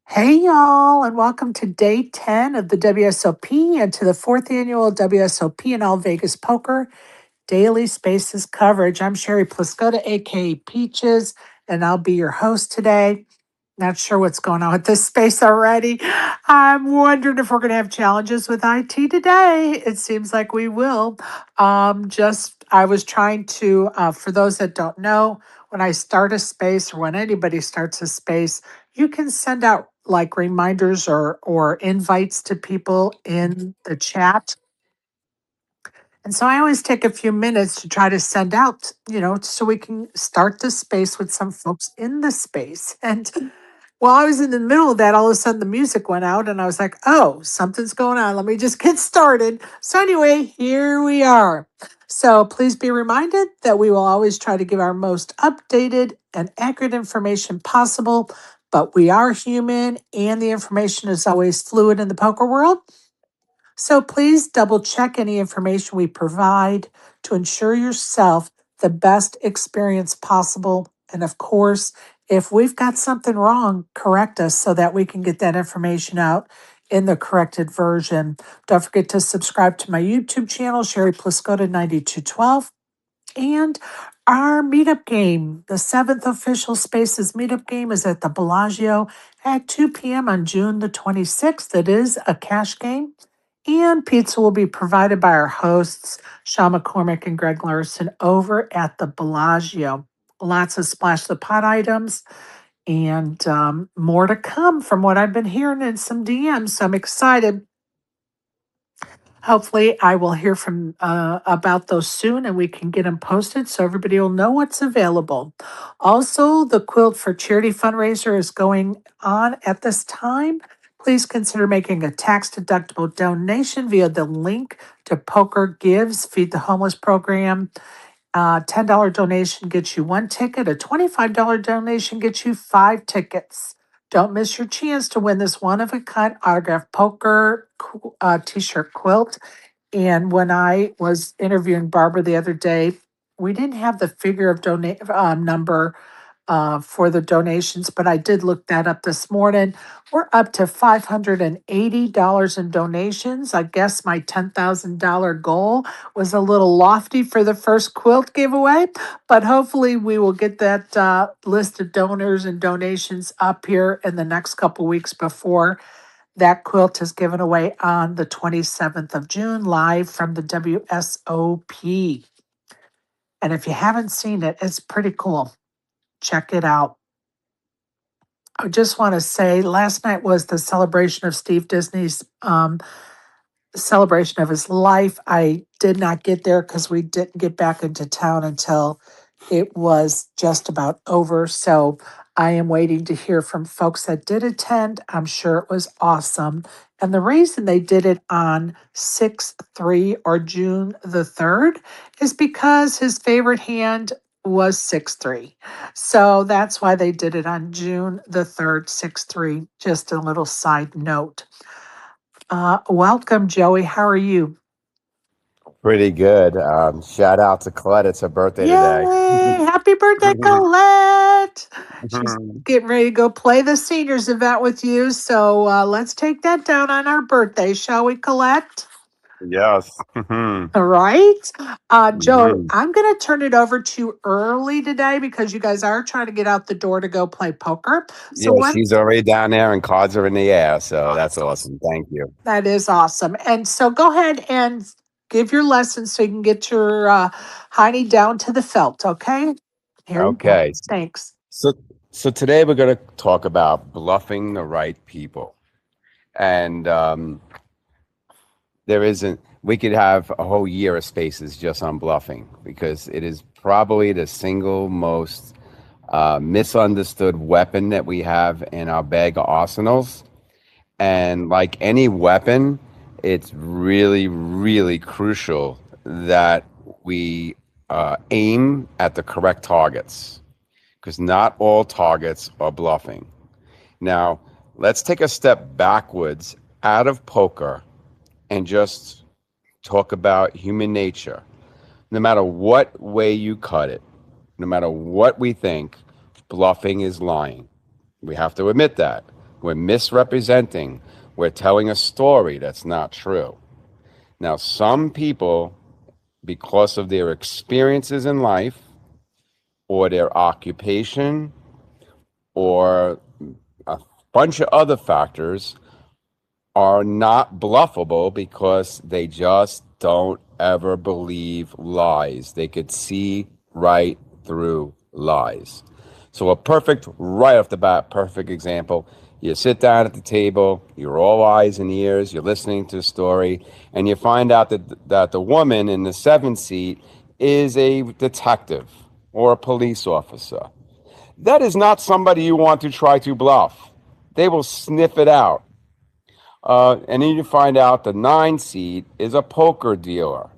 Hey, y'all, and welcome to day 10 of the WSOP and to the fourth annual WSOP and All Vegas Poker Daily Spaces coverage. I'm Sherry Pliscota, aka Peaches, and I'll be your host today. Not sure what's going on with this space already. I'm wondering if we're going to have challenges with IT today. It seems like we will. I was trying to, for those that don't know, when I start a space or when anybody starts a space, you can send out like reminders or invites to people in the chat. And so I always take a few minutes to try to send out, so we can start the space with some folks in the space. And while I was in the middle of that, all of a sudden the music went out and I was like, oh, something's going on. Let me just get started. So, anyway, here we are. So, please be reminded that we will always try to give our most updated and accurate information possible, but we are human and the information is always fluid in the poker world. So please double check any information we provide to ensure yourself the best experience possible. And of course, if we've got something wrong, correct us so that we can get that information out in the corrected version. Don't forget to subscribe to my YouTube channel, Sherry Pliscota 9212. And our meetup game, the seventh official Spaces meetup game, is at the Bellagio at 2 p.m. on June the 26th. It is a cash game. And pizza will be provided by our hosts, Sean McCormick and Greg Larson, over at the Bellagio. Lots of Splash the Pot items and more to come from what I've been hearing in some DMs. So I'm excited. Hopefully, I will hear from about those soon, and we can get them posted so everybody will know what's available. Also, the Quilt for Charity fundraiser is going on at this time. Please consider making a tax-deductible donation via the link to Poker Gives Feed the Homeless program. $10 donation gets you one ticket. A $25 donation gets you 5 tickets. Don't miss your chance to win this one of a kind autographed poker t-shirt quilt. And when I was interviewing Barbara the other day, we didn't have the figure of donate number for the donations, but I did look that up this morning. We're up to $580 in donations. I guess my $10,000 goal was a little lofty for the first quilt giveaway, but hopefully we will get that list of donors and donations up here in the next couple weeks before that quilt is given away on the 27th of June, live from the WSOP. And if you haven't seen it, it's pretty cool. Check it out. I just want to say last night was the celebration of Steve Disney's celebration of his life. I did not get there because we didn't get back into town until it was just about over. So I am waiting to hear from folks that did attend. I'm sure it was awesome. And the reason they did it on 6/3 or June the 3rd is because his favorite hand was 6/3. So that's why they did it on June the 3rd, 6/3. Just a little side note. Welcome, Joey. How are you? Pretty good. Shout out to Colette. It's her birthday today. Yay! Happy birthday, Colette! She's getting ready to go play the seniors event with you. So let's take that down on our birthday, shall we, Colette? Yes. All right. Joe, I'm going to turn it over to you early today because you guys are trying to get out the door to go play poker. So, Yeah, one she's already down there and cards are in the air. So that's awesome. Thank you. that is awesome. And so go ahead and give your lesson so you can get your hiney down to the felt. Okay. Here you go. Okay. Thanks. So so today we're going to talk about bluffing the right people. And there isn't, we could have a whole year of spaces just on bluffing because it is probably the single most misunderstood weapon that we have in our bag of arsenals. And like any weapon, it's really, really crucial that we aim at the correct targets because not all targets are bluffing. Now, let's take a step backwards out of poker and just talk about human nature. No matter what way you cut it, no matter what we think, bluffing is lying. We have to admit that. We're misrepresenting. We're telling a story that's not true. Now, some people, because of their experiences in life or their occupation or a bunch of other factors, are not bluffable because they just don't ever believe lies. They could see right through lies. So, a perfect, right off the bat, perfect example. You sit down at the table, you're all eyes and ears, you're listening to a story, and you find out that the woman in the seventh seat is a detective or a police officer. That is not somebody you want to try to bluff. They will sniff it out. And then you find out the nine seed is a poker dealer.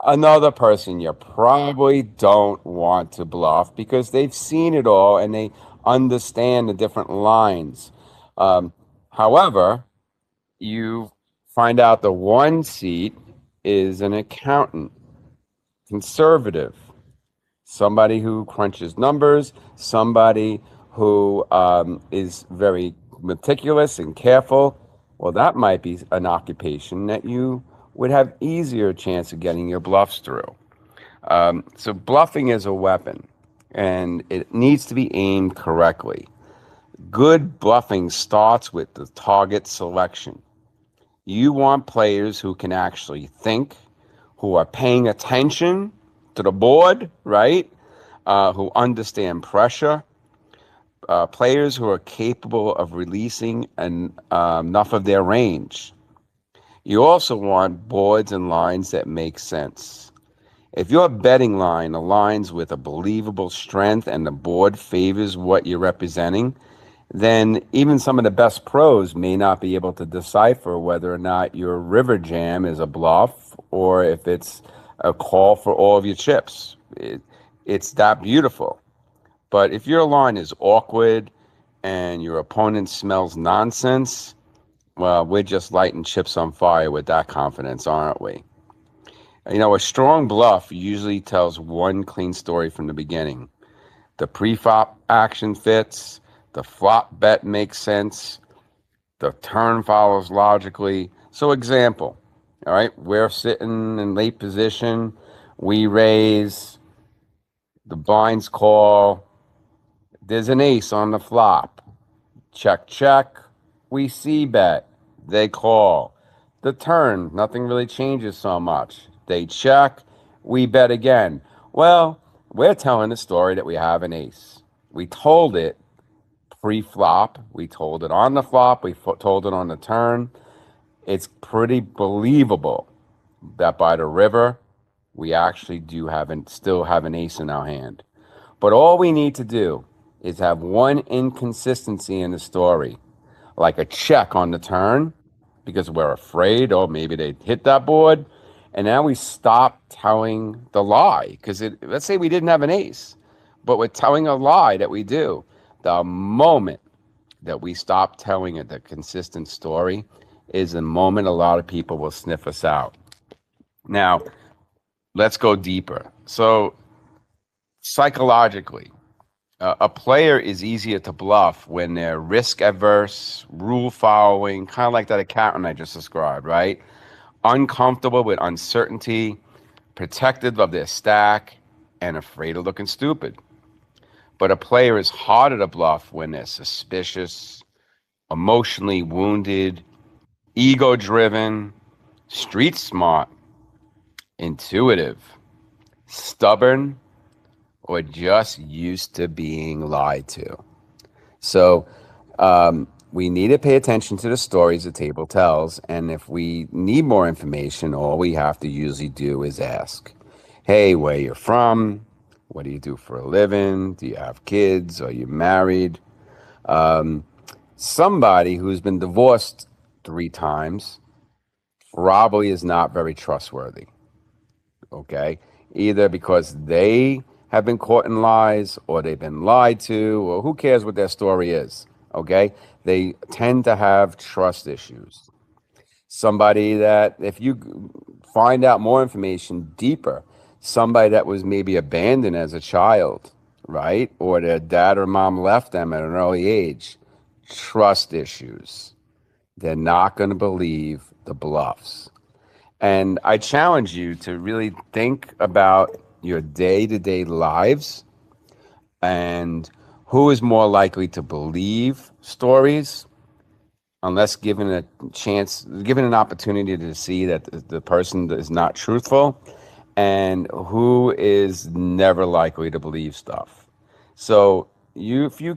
Another person you probably don't want to bluff because they've seen it all and they understand the different lines. Um, However, you find out the one seat is an accountant, conservative, somebody who crunches numbers, somebody who is very meticulous and careful. Well, that might be an occupation that you would have easier chance of getting your bluffs through. So bluffing is a weapon, and it needs to be aimed correctly. Good bluffing starts with the target selection. You want players who can actually think, who are paying attention to the board, right? Who understand pressure, players who are capable of releasing enough of their range. You also want boards and lines that make sense. If your betting line aligns with a believable strength and the board favors what you're representing, then even some of the best pros may not be able to decipher whether or not your river jam is a bluff or if it's a call for all of your chips. It's that beautiful. But if your line is awkward and your opponent smells nonsense, well, we're just lighting chips on fire with that confidence, aren't we? You know, a strong bluff usually tells one clean story from the beginning. The pre-flop action fits, the flop bet makes sense, the turn follows logically. So, example, all right, we're sitting in late position, we raise, the blinds call, there's an ace on the flop. Check, check. We see bet. They call. The turn, nothing really changes so much. They check. We bet again. Well, we're telling the story that we have an ace. We told it pre-flop. We told it on the flop. We told it on the turn. It's pretty believable that by the river, we actually do still have an ace in our hand. But all we need to do is have one inconsistency in the story, like a check on the turn, because we're afraid, oh, maybe they hit that board. And now we stop telling the lie, because let's say we didn't have an ace, but we're telling a lie that we do. The moment that we stop telling it the consistent story is the moment a lot of people will sniff us out. Now, let's go deeper. So, psychologically, a player is easier to bluff when they're risk averse, rule following, kind of like that accountant I just described, right? Uncomfortable with uncertainty, protective of their stack, and afraid of looking stupid. But a player is harder to bluff when they're suspicious, emotionally wounded, ego driven, street smart, intuitive, stubborn, or just used to being lied to. So we need to pay attention to the stories the table tells. And if we need more information, all we have to usually do is ask, hey, where you're from? What do you do for a living? Do you have kids? Are you married? Somebody who's been divorced 3 times probably is not very trustworthy. Okay? Either because they have been caught in lies or they've been lied to, or who cares what their story is. Okay? They tend to have trust issues. Somebody that, if you find out more information deeper, somebody that was maybe abandoned as a child, right? Or their dad or mom left them at an early age. trust issues. They're not going to believe the bluffs. And I challenge you to really think about your day to day lives and who is more likely to believe stories unless given a chance, given an opportunity to see that the person is not truthful, and who is never likely to believe stuff. So if you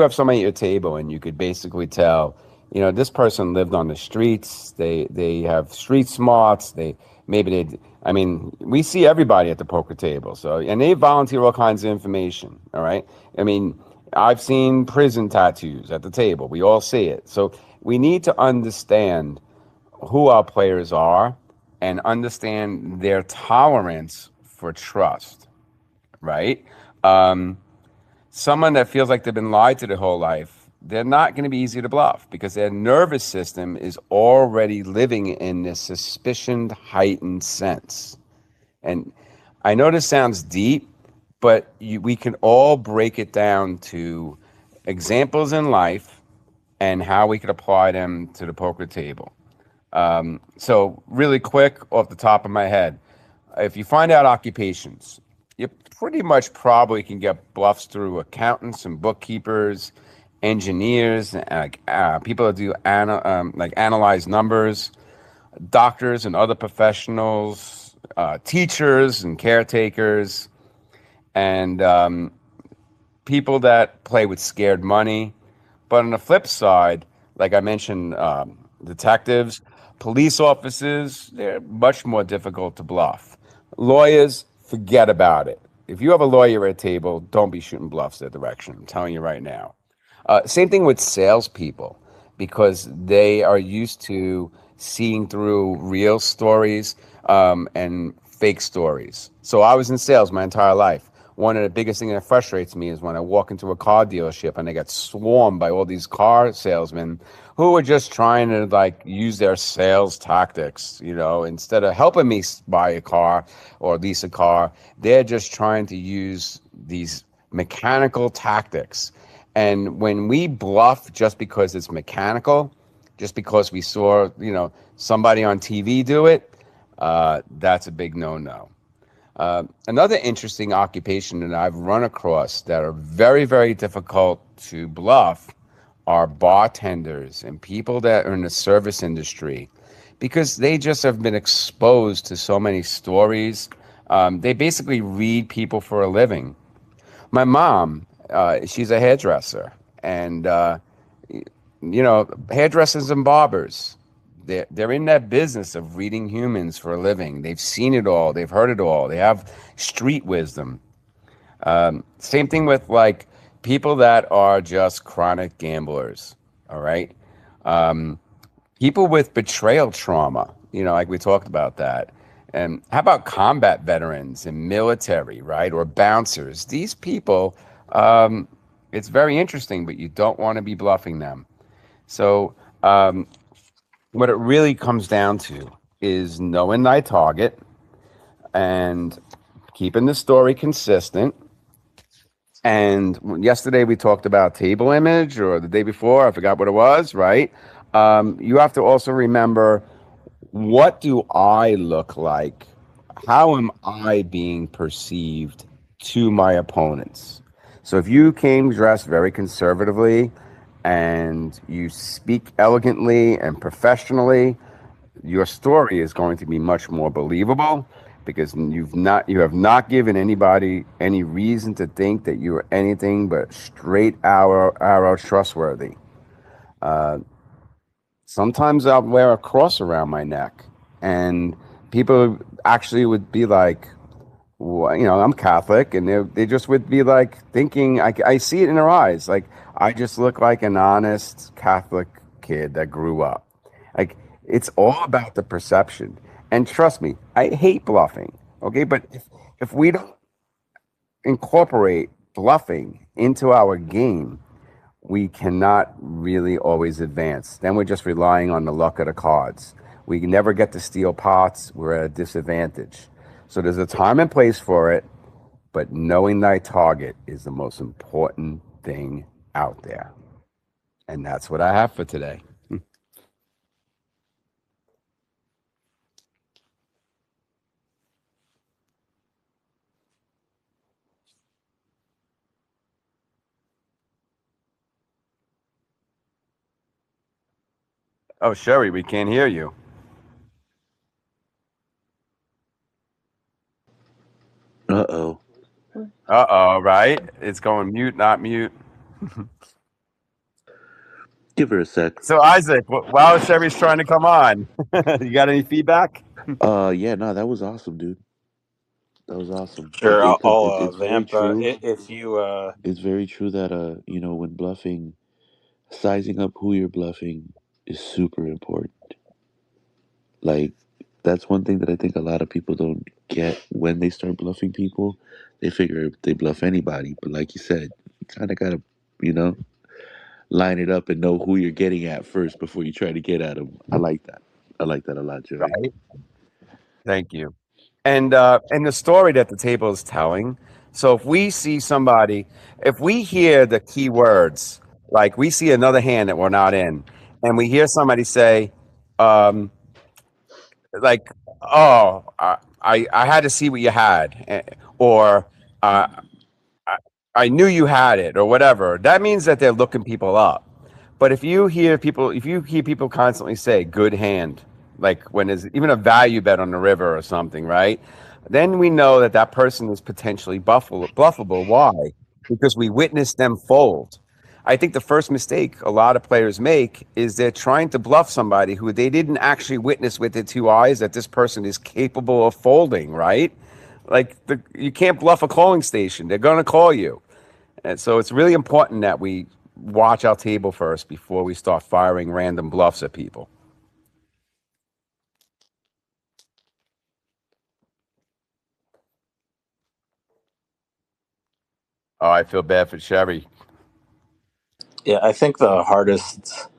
have somebody at your table and you could basically tell, this person lived on the streets, they have street smarts, I mean, we see everybody at the poker table. So, and they volunteer all kinds of information. All right. I mean, I've seen prison tattoos at the table. We all see it. So we need to understand who our players are and understand their tolerance for trust, right? Um, Someone that feels like they've been lied to their whole life, they're not going to be easy to bluff because their nervous system is already living in this suspicion heightened sense. And I know this sounds deep, but we can all break it down to examples in life and how we could apply them to the poker table. So, really quick off the top of my head, if you find out occupations, you pretty much probably can get bluffs through accountants and bookkeepers, engineers, people that do like analyze numbers, doctors and other professionals, teachers and caretakers, and people that play with scared money. But on the flip side, like I mentioned, detectives, police officers, they're much more difficult to bluff. Lawyers, forget about it. If you have a lawyer at a table, don't be shooting bluffs their direction. I'm telling you right now. Same thing with salespeople because they are used to seeing through real stories and fake stories. So I was in sales my entire life. One of the biggest things that frustrates me is when I walk into a car dealership and they get swarmed by all these car salesmen who are just trying to like use their sales tactics, instead of helping me buy a car or lease a car, they're just trying to use these mechanical tactics. And when we bluff just because it's mechanical, just because we saw, somebody on TV do it, that's a big no-no. Another interesting occupation that I've run across that are very, very difficult to bluff are bartenders and people that are in the service industry because they just have been exposed to so many stories. They basically read people for a living. My mom, she's a hairdresser, and hairdressers and barbers. They're in that business of reading humans for a living. They've seen it all. They've heard it all. They have street wisdom. Same thing with like people that are just chronic gamblers. All right. People with betrayal trauma. Like we talked about that. And how about combat veterans and military, right? Or bouncers? These people, it's very interesting, but you don't want to be bluffing them. So, what it really comes down to is knowing thy target and keeping the story consistent. And yesterday we talked about table image, or the day before, I forgot what it was, right? You have to also remember, what do I look like? How am I being perceived to my opponents? So if you came dressed very conservatively and you speak elegantly and professionally, your story is going to be much more believable because you have not given anybody any reason to think that you are anything but straight arrow trustworthy. Sometimes I'll wear a cross around my neck, and people actually would be like, well, I'm Catholic, and they just would be like thinking, I see it in their eyes, like I just look like an honest Catholic kid that grew up. Like, it's all about the perception. And trust me, I hate bluffing. Okay, but if we don't incorporate bluffing into our game, we cannot really always advance. Then we're just relying on the luck of the cards. We never get to steal pots. We're at a disadvantage. So there's a time and place for it, but knowing thy target is the most important thing out there. And that's what I have for today. Oh, Sherry, we can't hear you. Uh oh. Uh-oh, right? It's going mute, not mute. Give her a sec. So, Isaac, while Sherry's trying to come on, you got any feedback? Yeah, no, that was awesome, dude. That was awesome. Sure, Because I'll it's very vamp true. if you. It's very true that when bluffing, sizing up who you're bluffing is super important. Like that's one thing that I think a lot of people don't get when they start bluffing people. They figure they bluff anybody, but like you said, you kind of gotta, you know, line it up and know who you're getting at first before you try to get at them. I like that. I like that a lot, Joey. Right. Thank you. And the story that the table is telling. So if we see somebody, if we hear the key words, like we see another hand that we're not in, and we hear somebody say, um, like, "Oh, I had to see what you had," or uh, I, I knew you had it, or whatever. That means that they're looking people up. But if you hear people constantly say "good hand," like when there's even a value bet on the river or something, right? Then we know that that person is potentially bluffable. Why? Because we witnessed them fold. I think the first mistake a lot of players make is they're trying to bluff somebody who they didn't actually witness with their two eyes that this person is capable of folding, right? Like you can't bluff a calling station; they're going to call you. And so it's really important that we watch our table first before we start firing random bluffs at people. Oh, I feel bad for Chevy. Yeah, I think the hardest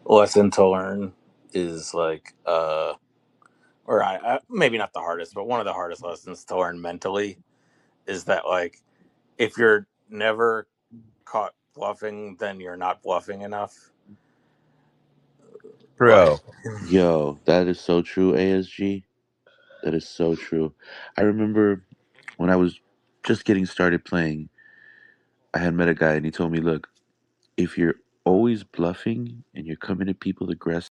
lesson to learn is like, or maybe not the hardest, but one of the hardest lessons to learn mentally is that like if you're never caught bluffing, then you're not bluffing enough. Like, True. Yo, that is so true, ASG. That is so true. I remember when I was just getting started playing, I had met a guy and he told me, look, if you're always bluffing and you're coming at people aggressive,